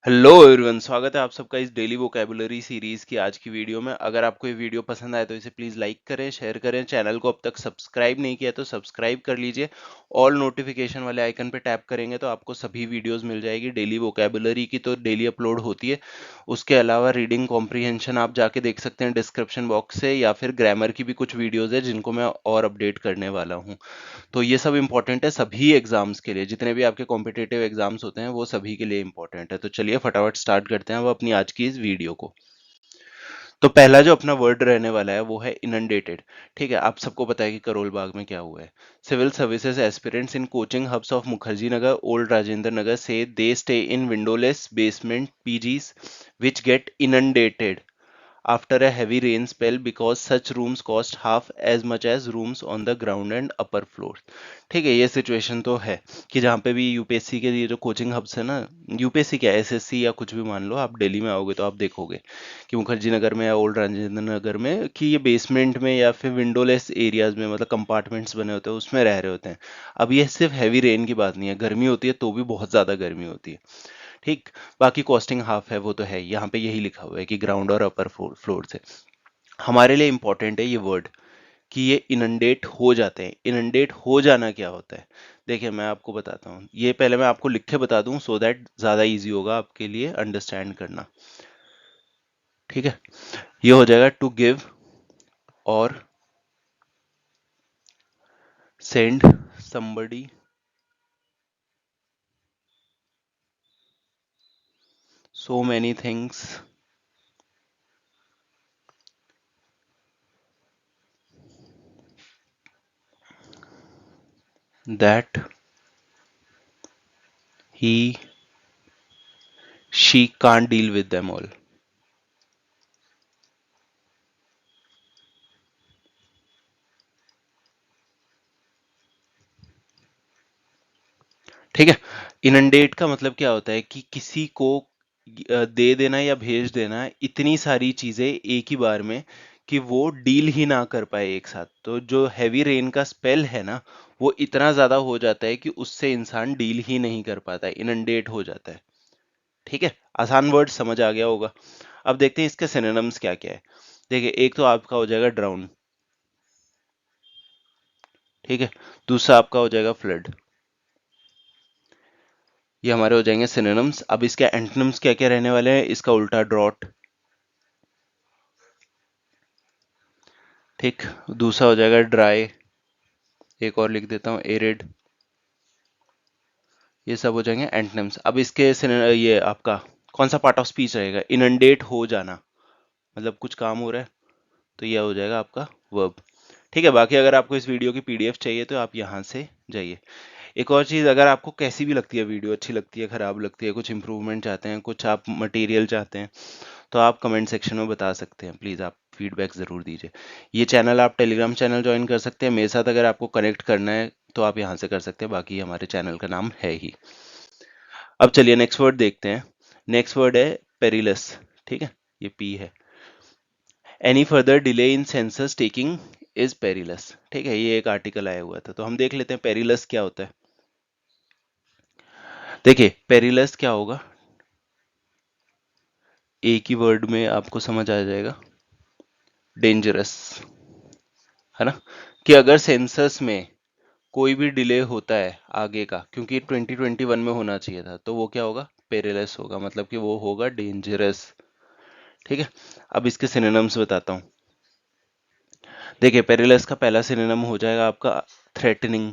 Hello everyone, स्वागत है आप सबका इस डेली वोकैबुलरी सीरीज की आज की वीडियो में। अगर आपको ये वीडियो पसंद आए तो इसे प्लीज लाइक करें, शेयर करें। चैनल को अब तक सब्सक्राइब नहीं किया तो सब्सक्राइब कर लीजिए। ऑल नोटिफिकेशन वाले आइकन पे टैप करेंगे तो आपको सभी वीडियोस मिल जाएगी। डेली वोकैबुलरी की तो डेली अपलोड होती है। उसके अलावा रीडिंग कॉम्प्रीहेंशन आप जाके देख सकते हैं डिस्क्रिप्शन बॉक्स से, या फिर ग्रामर की भी कुछ वीडियोज है जिनको मैं और अपडेट करने वाला हूँ। तो ये सब इंपॉर्टेंट है सभी एग्जाम्स के लिए, जितने भी आपके कॉम्पिटिटिव एग्जाम्स होते हैं वो सभी के लिए इंपॉर्टेंट है। तो चलिए फटाफट स्टार्ट करते हैं वो अपनी आज की इस वीडियो को। तो पहला जो अपना वर्ड रहने वाला है वो है इनंडेटेड। ठीक है, आप सबको पता है कि करोल बाग में क्या हुआ है। Civil services aspirants in coaching hubs of Mukherjee Nagar, old Rajendra Nagar से they stay in windowless basement PGs which get inundated after a heavy rain spell because such rooms cost half as much as rooms on the ground and upper floors। ठीक है, ये situation तो है कि जहाँ पे भी यूपीएससी के ये जो कोचिंग हब्स है ना, यूपीएससी क्या एसएससी या कुछ भी मान लो, आप दिल्ली में आओगे तो आप देखोगे कि मुखर्जी नगर में या ओल्ड राजेंद्र नगर में कि ये बेसमेंट में या फिर विंडोलेस एरियाज में, मतलब कंपार्टमेंट्स बने होते हैं, उसमें रह रहे होते हैं। अब ये सिर्फ हैवी रेन की बात नहीं है, गर्मी होती है तो भी बहुत ज्यादा गर्मी होती है। ठीक। बाकी कॉस्टिंग हाफ है वो तो है, यहाँ पे यही लिखा हुआ है कि ग्राउंड और अपर फ्लोर से। हमारे लिए इंपॉर्टेंट है ये वर्ड कि ये इनंडेट हो जाते हैं। इनंडेट हो जाना क्या होता है, देखिए मैं आपको बताता हूँ। ये पहले मैं आपको लिख के बता दूं सो दैट ज्यादा इजी होगा आपके लिए अंडरस्टैंड करना। ठीक है, ये हो जाएगा टू गिव और send somebody so many things that he she can't deal with them all। ठीक है, इनंडेट का मतलब क्या होता है कि किसी को दे देना या भेज देना इतनी सारी चीजें एक ही बार में कि वो डील ही ना कर पाए एक साथ। तो जो हैवी रेन का स्पेल है ना, वो इतना ज्यादा हो जाता है कि उससे इंसान डील ही नहीं कर पाता है, इनंडेट हो जाता है। ठीक है, आसान वर्ड समझ आ गया होगा। अब देखते हैं इसके सिनोनिम्स क्या क्या है। देखिए, एक तो आपका हो जाएगा ड्राउन। ठीक है, दूसरा आपका हो जाएगा फ्लड। ये हमारे हो जाएंगे सिनोनिम्स। अब इसके एंटोनिम्स क्या क्या रहने वाले हैं, इसका उल्टा ड्रॉट। ठीक, दूसरा हो जाएगा ड्राई। एक और लिख देता हूँ, एरिड। ये सब हो जाएंगे एंटोनिम्स। अब इसके ये आपका कौन सा पार्ट ऑफ स्पीच रहेगा, इनंडेट हो जाना, मतलब कुछ काम हो रहा है, तो यह हो जाएगा आपका वर्ब। ठीक है, बाकी अगर आपको इस वीडियो की पीडीएफ चाहिए तो आप यहाँ से जाइए। एक और चीज़, अगर आपको कैसी भी लगती है वीडियो, अच्छी लगती है, खराब लगती है, कुछ इंप्रूवमेंट चाहते हैं, कुछ आप मटेरियल चाहते हैं, तो आप कमेंट सेक्शन में बता सकते हैं। प्लीज़ आप फीडबैक ज़रूर दीजिए। ये चैनल, आप टेलीग्राम चैनल ज्वाइन कर सकते हैं मेरे साथ। अगर आपको कनेक्ट करना है तो आप यहाँ से कर सकते हैं, बाकी हमारे चैनल का नाम है ही। अब चलिए नेक्स्ट वर्ड देखते हैं। नेक्स्ट वर्ड है पेरिलस। ठीक है, ये पी है। Any further delay in census taking is perilous. ठीक है, ये एक आर्टिकल आया हुआ था, तो हम देख लेते हैं पेरिलस क्या होता है। देखिए, पेरिलस क्या होगा, एक ही वर्ड में आपको समझ आ जाएगा, डेंजरस। है ना, कि अगर सेंसस में कोई भी डिले होता है आगे का, क्योंकि 2021 में होना चाहिए था, तो वो क्या होगा, पेरिलस होगा, मतलब कि वो होगा डेंजरस। ठीक है, अब इसके सिनोनिम्स बताता हूँ। देखिए, पेरिलस का पहला सिनोनिम हो जाएगा आपका थ्रेटनिंग।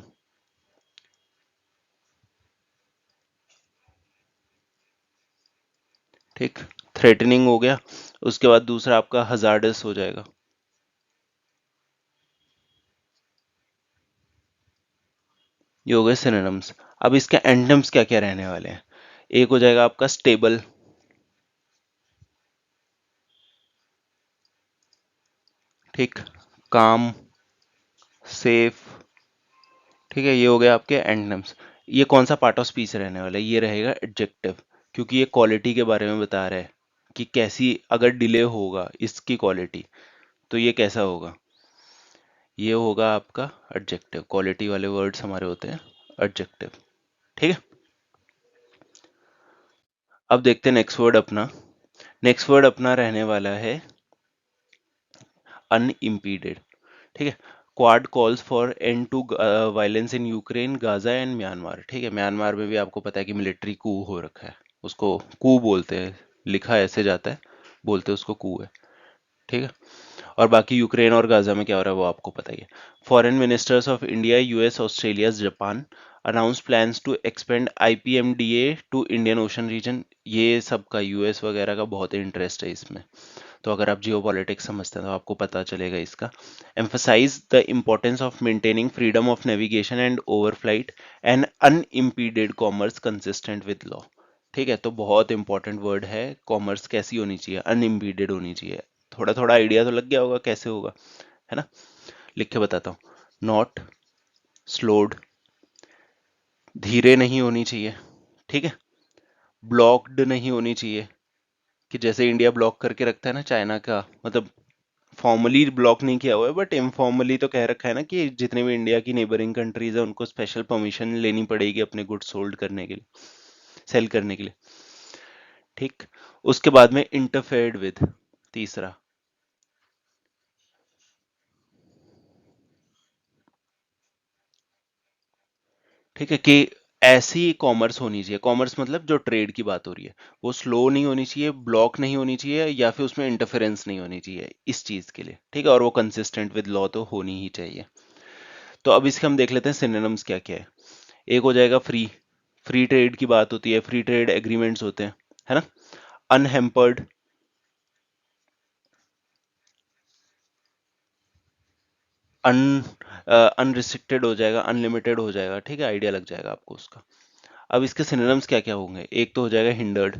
ठीक, थ्रेटनिंग हो गया। उसके बाद दूसरा आपका हजार्डस हो जाएगा। ये हो गए सिनोनिम्स। अब इसके एंटोनिम्स क्या क्या रहने वाले हैं। एक हो जाएगा आपका स्टेबल। ठीक, काम, सेफ। ठीक है, ये हो गया आपके एंटोनिम्स। ये कौन सा पार्ट ऑफ स्पीच रहने वाला है, ये रहेगा एडजेक्टिव, क्योंकि ये क्वालिटी के बारे में बता रहा है कि कैसी अगर डिले होगा इसकी क्वालिटी, तो ये कैसा होगा। ये होगा आपका एडजेक्टिव। क्वालिटी वाले वर्ड्स हमारे होते हैं एडजेक्टिव। ठीक है, अब देखते हैं नेक्स्ट वर्ड अपना। नेक्स्ट वर्ड अपना रहने वाला है अनइम्पीडेड। ठीक है। Quad calls for end to violence in Ukraine, Gaza and Myanmar. ठीक है, म्यांमार में भी आपको पता है कि मिलिट्री कू हो रखा है, उसको कू बोलते हैं, लिखा ऐसे जाता है, बोलते हैं उसको कू है। ठीक है। और बाकी यूक्रेन और गाजा में क्या हो रहा है वो आपको पता ही है। Foreign ministers of India, US, Australia, Japan announce plans to expand IPMDA to Indian Ocean region. ये सब का यूएस वगैरह का बहुत इंटरेस्ट है इसमें, तो अगर आप जियो पॉलिटिक्स समझते हैं तो आपको पता चलेगा इसका। Emphasize the importance of maintaining freedom of navigation and overflight and unimpeded commerce consistent with law. ठीक है, तो बहुत इंपॉर्टेंट वर्ड है, कॉमर्स कैसी होनी चाहिए, अनइम्पीडेड होनी चाहिए। थोड़ा थोड़ा आइडिया तो लग गया होगा कैसे होगा, है ना। लिख के बताता हूँ। नॉट स्लोड, धीरे नहीं होनी चाहिए। ठीक है। ब्लॉक्ड नहीं होनी चाहिए, कि जैसे इंडिया ब्लॉक करके रखता है ना चाइना का, मतलब फॉर्मली ब्लॉक नहीं किया हुआ है बट इनफॉर्मली तो कह रखा है ना कि जितने भी इंडिया की नेबरिंग कंट्रीज है उनको स्पेशल परमिशन लेनी पड़ेगी अपने गुड्स होल्ड करने के लिए, सेल करने के लिए। ठीक। उसके बाद में इंटरफेयर्ड विद, तीसरा। ठीक है, कि ऐसी कॉमर्स होनी चाहिए, कॉमर्स मतलब जो ट्रेड की बात हो रही है वो स्लो नहीं होनी चाहिए, ब्लॉक नहीं होनी चाहिए, या फिर उसमें इंटरफेरेंस नहीं होनी चाहिए इस चीज के लिए। ठीक है, और वो कंसिस्टेंट विद लॉ तो होनी ही चाहिए। तो अब इसके हम देख लेते हैं सिनोनिम्स क्या क्या है। एक हो जाएगा फ्री, फ्री ट्रेड की बात होती है, फ्री ट्रेड एग्रीमेंट्स होते हैं, है ना। अनहेम्पर्ड, अन अनरिस्ट्रिक्टेड हो जाएगा, अनलिमिटेड हो जाएगा। ठीक है, आइडिया लग जाएगा आपको उसका। अब इसके सिनोनिम्स क्या क्या होंगे। एक तो हो जाएगा हिंडर्ड,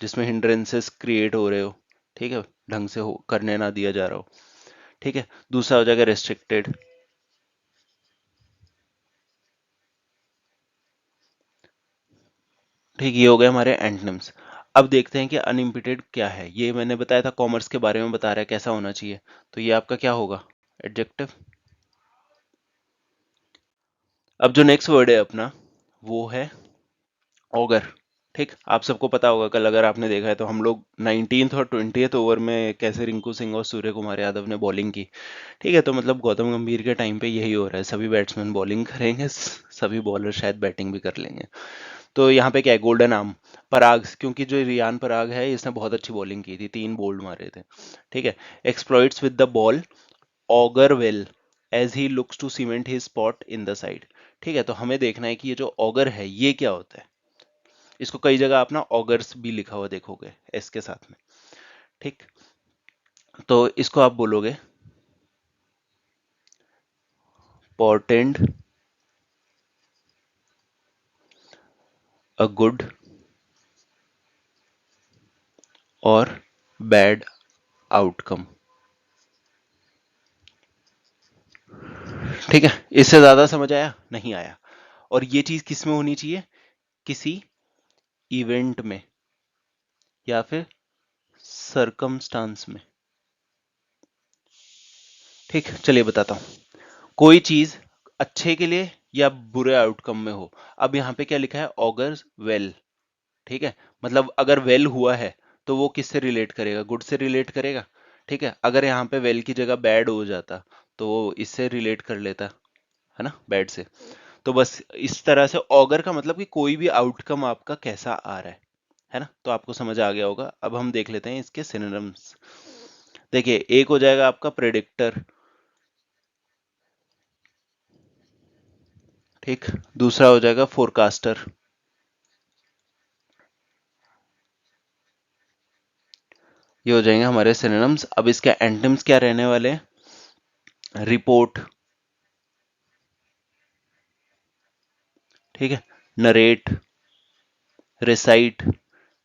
जिसमें हिंड्रेंसेस क्रिएट हो रहे हो, ठीक है, ढंग से हो करने ना दिया जा रहा हो। ठीक है। दूसरा हो जाएगा रेस्ट्रिक्टेड। ठीक, ये हो गए हमारे एंटोनिम्स। अब देखते हैं कि अनइम्पिटेड क्या है। ये मैंने बताया था कॉमर्स के बारे में बता रहा है कैसा होना चाहिए, तो ये आपका क्या होगा, एडजेक्टिव। अब जो नेक्स्ट वर्ड है अपना वो है ऑगर। ठीक, आप सबको पता होगा, कल अगर आपने देखा है तो हम लोग 19th और 20th ओवर में कैसे रिंकू सिंह और सूर्य कुमार यादव ने बॉलिंग की। ठीक है, तो मतलब गौतम गंभीर के टाइम पे यही हो रहा है, सभी बैट्समैन बॉलिंग करेंगे, सभी बॉलर शायद बैटिंग भी कर लेंगे। तो यहाँ पे क्या है, गोल्डन आर्म, पराग, क्योंकि जो रियान पराग है इसने बहुत अच्छी बॉलिंग की थी, 3 बोल्ड मारे थे। ठीक है। Exploits with the ball, augur well as he looks to cement his spot in the side. ठीक है, तो हमें देखना है कि ये जो ऑगर है ये क्या होता है। इसको कई जगह आप ना ऑगर्स भी लिखा हुआ देखोगे एस के साथ में। ठीक, तो इसको आप बोलोगे पोर्टेंड अ गुड और बैड आउटकम। ठीक है, इससे ज्यादा समझ आया, नहीं आया। और ये चीज किस में होनी चाहिए, किसी इवेंट में या फिर सरकमस्टांस में। ठीक, चलिए बताता हूँ। कोई चीज अच्छे के लिए या बुरे आउटकम में हो। अब यहाँ पे क्या लिखा है, ऑगर्स वेल। ठीक है, मतलब अगर वेल हुआ है तो वो किससे रिलेट करेगा, गुड से रिलेट करेगा। ठीक है, अगर यहाँ पे वेल की जगह बैड हो जाता तो वो इससे रिलेट कर लेता, है ना, बैड से। तो बस इस तरह से ऑगर का मतलब कि कोई भी आउटकम आपका कैसा आ रहा है ना। तो आपको समझ आ गया होगा। अब हम देख लेते हैं इसके सिनोनिम्स। देखिए, एक हो जाएगा आपका प्रेडिक्टर। ठीक, दूसरा हो जाएगा फोरकास्टर। ये हो जाएंगे हमारे सिनोनिम्स। अब इसके एंटोनिम्स क्या रहने वाले हैं, रिपोर्ट, ठीक है, नरेट, रिसाइट।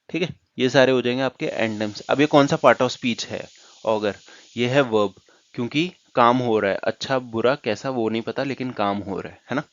ठीक है, ये सारे हो जाएंगे आपके एंटोनिम्स। अब ये कौन सा पार्ट ऑफ स्पीच है, ऑगर, ये है वर्ब, क्योंकि काम हो रहा है, अच्छा बुरा कैसा वो नहीं पता लेकिन काम हो रहा है ना।